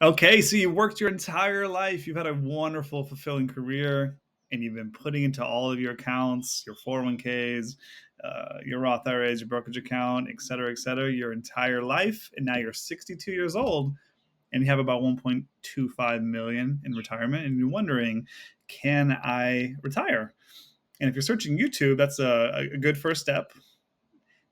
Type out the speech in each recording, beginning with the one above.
Okay, so you worked your entire life. You've had a wonderful, fulfilling career, and you've been putting into all of your accounts, your 401ks, your Roth IRAs, your brokerage account, et cetera, your entire life. And now you're 62 years old and you have about 1.25 million in retirement. And you're wondering, can I retire? And if you're searching YouTube, that's a good first step.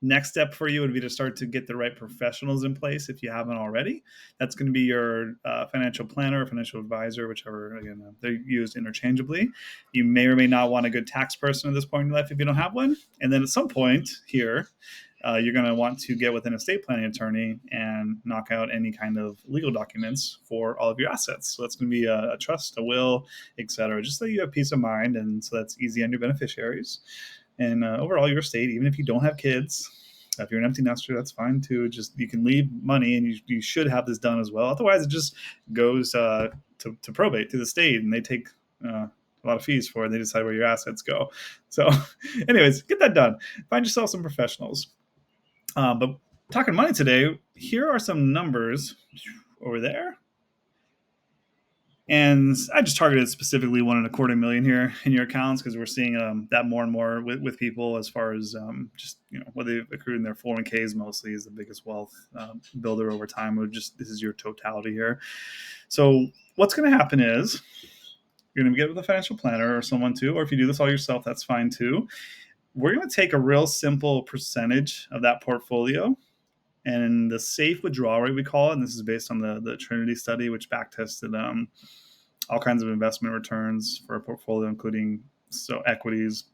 Next step for you would be to start to get the right professionals in place if you haven't already. That's going to be your financial planner or financial advisor, whichever, again, they're used interchangeably. You may or may not want a good tax person at this point in your life if you don't have one. And then at some point here, you're going to want to get with an estate planning attorney and knock out any kind of legal documents for all of your assets. So that's going to be a trust, a will, etc., just so you have peace of mind, and so that's easy on your beneficiaries. And overall, your estate, even if you don't have kids, if you're an empty nester, that's fine too. Just you can leave money, and you should have this done as well. Otherwise, it just goes to probate to the state, and they take a lot of fees for it. And they decide where your assets go. So, anyways, get that done. Find yourself some professionals. But talking money today, here are some numbers over there. And I just targeted specifically 1.25 million here in your accounts because we're seeing that more and more with people as far as just what they've accrued in their 401ks mostly is the biggest wealth builder over time. This is your totality here. So what's going to happen is you're going to get with a financial planner or someone too, or if you do this all yourself, that's fine too. We're going to take a real simple percentage of that portfolio, and the safe withdrawal rate we call it, and this is based on the Trinity study, which back tested all kinds of investment returns for a portfolio, including equities,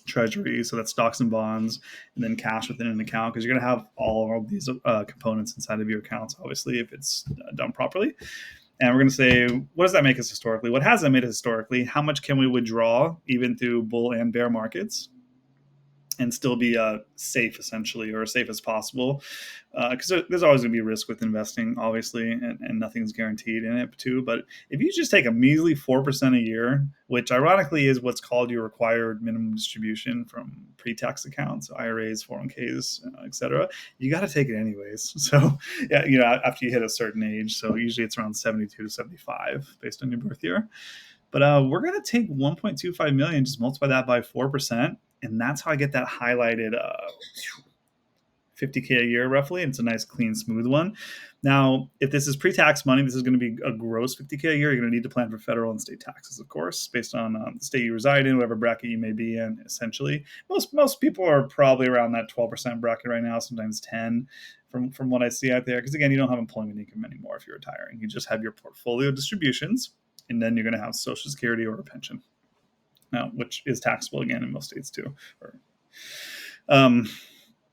treasuries, so that's stocks and bonds, and then cash within an account, because you're going to have all of these components inside of your accounts, obviously, if it's done properly. And we're going to say, what does that make us historically? What has that made us historically? How much can we withdraw even through bull and bear markets and still be safe, essentially, or as safe as possible? Because there's always going to be risk with investing, obviously, and nothing's guaranteed in it too. But if you just take a measly 4% a year, which ironically is what's called your required minimum distribution from pre-tax accounts, IRAs, 401ks, etc., you got to take it anyways. So yeah, after you hit a certain age, so usually it's around 72 to 75 based on your birth year. But we're going to take 1.25 million, just multiply that by 4%. And that's how I get that highlighted 50K a year roughly. And it's a nice, clean, smooth one. Now, if this is pre-tax money, this is going to be a gross 50K a year. You're going to need to plan for federal and state taxes, of course, based on the state you reside in, whatever bracket you may be in, essentially. Most people are probably around that 12% bracket right now, sometimes 10 from what I see out there. Because again, you don't have employment income anymore if you're retiring. You just have your portfolio distributions, and then you're going to have Social Security or a pension. Now, which is taxable again in most states too.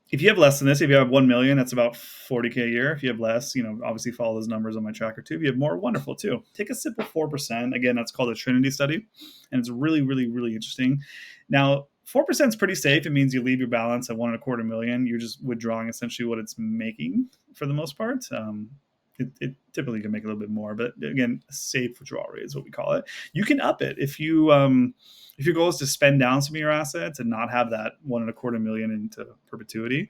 If you have less than this, if you have 1 million, that's about 40K a year. If you have less, obviously follow those numbers on my tracker too. If you have more, wonderful too. Take a simple 4%. Again, that's called a Trinity study, and it's really, really, really interesting. Now, 4% is pretty safe. It means you leave your balance at 1.25 million. You're just withdrawing essentially what it's making for the most part. It typically can make a little bit more, but again, a safe withdrawal rate is what we call it. You can up it if your goal is to spend down some of your assets and not have that 1.25 million into perpetuity.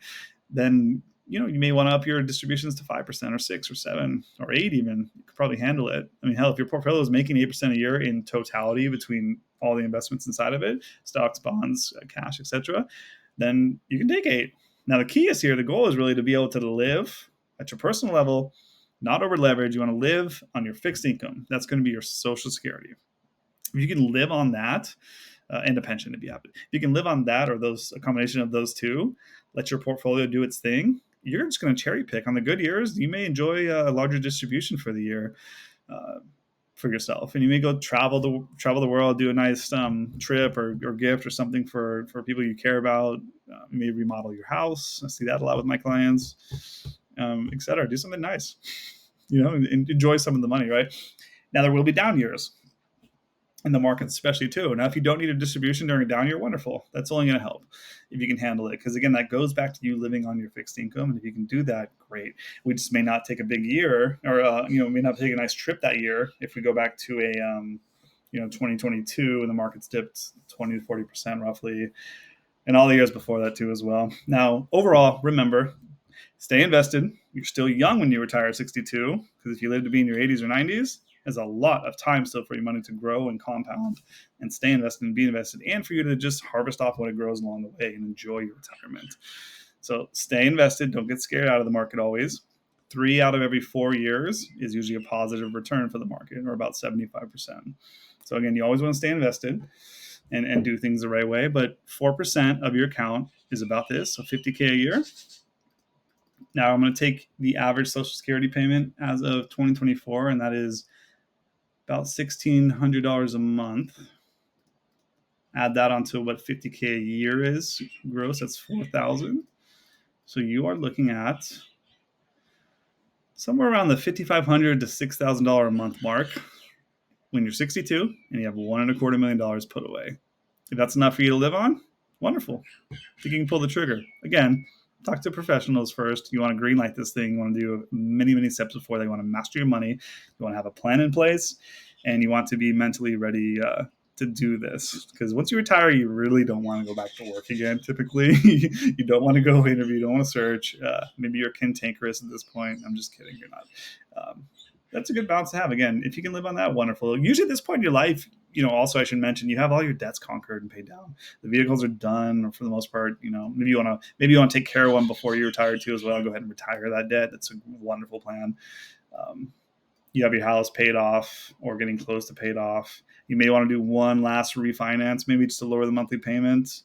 Then you may want to up your distributions to 5% or 6 or 7 or 8 even. You could probably handle it. I mean, hell, if your portfolio is making 8% a year in totality between all the investments inside of it, stocks, bonds, cash, etc., then you can take 8. Now the key is here, the goal is really to be able to live at your personal level, not over leverage. You want to live on your fixed income. That's going to be your Social Security. If you can live on that, and a pension if you have it. If you can live on that or a combination of those two, let your portfolio do its thing, you're just going to cherry pick. On the good years, you may enjoy a larger distribution for the year for yourself. And you may go travel the world, do a nice trip or gift or something for people you care about. You may remodel your house. I see that a lot with my clients, etc. Do something nice, and enjoy some of the money, right? Now, there will be down years in the markets, especially too. Now, if you don't need a distribution during a down year, wonderful. That's only going to help if you can handle it. Because again, that goes back to you living on your fixed income. And if you can do that, great. We just may not take a big year or, may not take a nice trip that year. If we go back to a, 2022 and the markets dipped 20 to 40% roughly, and all the years before that too as well. Now, overall, remember, Stay invested. You're still young when you retire at 62, because if you live to be in your 80s or 90s, there's a lot of time still for your money to grow and compound and stay invested and be invested, and for you to just harvest off what it grows along the way and enjoy your retirement. So stay invested. Don't get scared out of the market always. 3 out of every 4 years is usually a positive return for the market, or about 75%. So again, you always want to stay invested and do things the right way. But 4% of your account is about this, so 50K a year. Now I'm going to take the average Social Security payment as of 2024, and that is about $1,600 a month. Add that onto what 50K a year is gross. That's 4,000. So you are looking at somewhere around the $5,500 to $6,000 a month mark when you're 62 and you have $1.25 million put away. If that's enough for you to live on, wonderful. I think you can pull the trigger. Again, talk to professionals first. You want to green light this thing. You want to do many, many steps before. You want to master your money. You want to have a plan in place, and you want to be mentally ready to do this. Because once you retire, you really don't want to go back to work again. Typically, you don't want to go interview. You don't want to search. Maybe you're cantankerous at this point. I'm just kidding. You're not. That's a good balance to have. Again, if you can live on that, wonderful. Usually at this point in your life, also I should mention, you have all your debts conquered and paid down. The vehicles are done for the most part. Maybe you want to take care of one before you retire too as well. Go ahead and retire that debt. That's a wonderful plan. You have your house paid off or getting close to paid off. You may want to do one last refinance, maybe just to lower the monthly payment.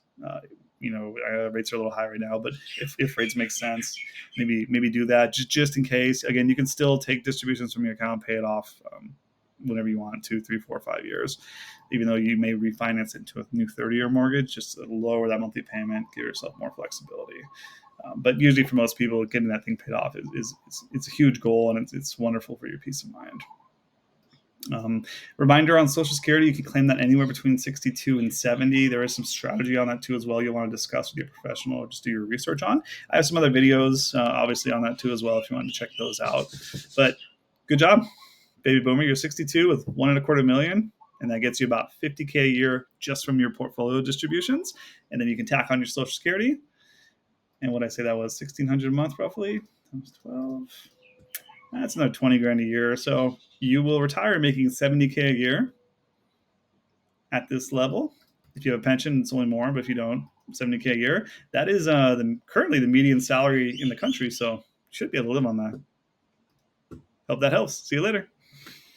Rates are a little high right now, but if rates make sense, maybe do that just in case. Again, you can still take distributions from your account, pay it off whenever you want, 2, 3, 4, 5 years, even though you may refinance it into a new 30-year mortgage, just to lower that monthly payment, give yourself more flexibility. But usually for most people, getting that thing paid off is it's a huge goal, and it's wonderful for your peace of mind. Reminder on Social Security, you can claim that anywhere between 62 and 70. There is some strategy on that too as well you'll want to discuss with your professional or just do your research on. I have some other videos obviously on that too as well if you want to check those out. But good job, baby boomer. You're 62 with $1.25 million, and that gets you about $50K a year just from your portfolio distributions. And then you can tack on your Social Security. And what I say that was $1,600 a month roughly times 12. That's another 20 grand a year. So you will retire making 70K a year at this level. If you have a pension, it's only more, but if you don't, 70K a year. That is currently the median salary in the country. So you should be able to live on that. Hope that helps. See you later.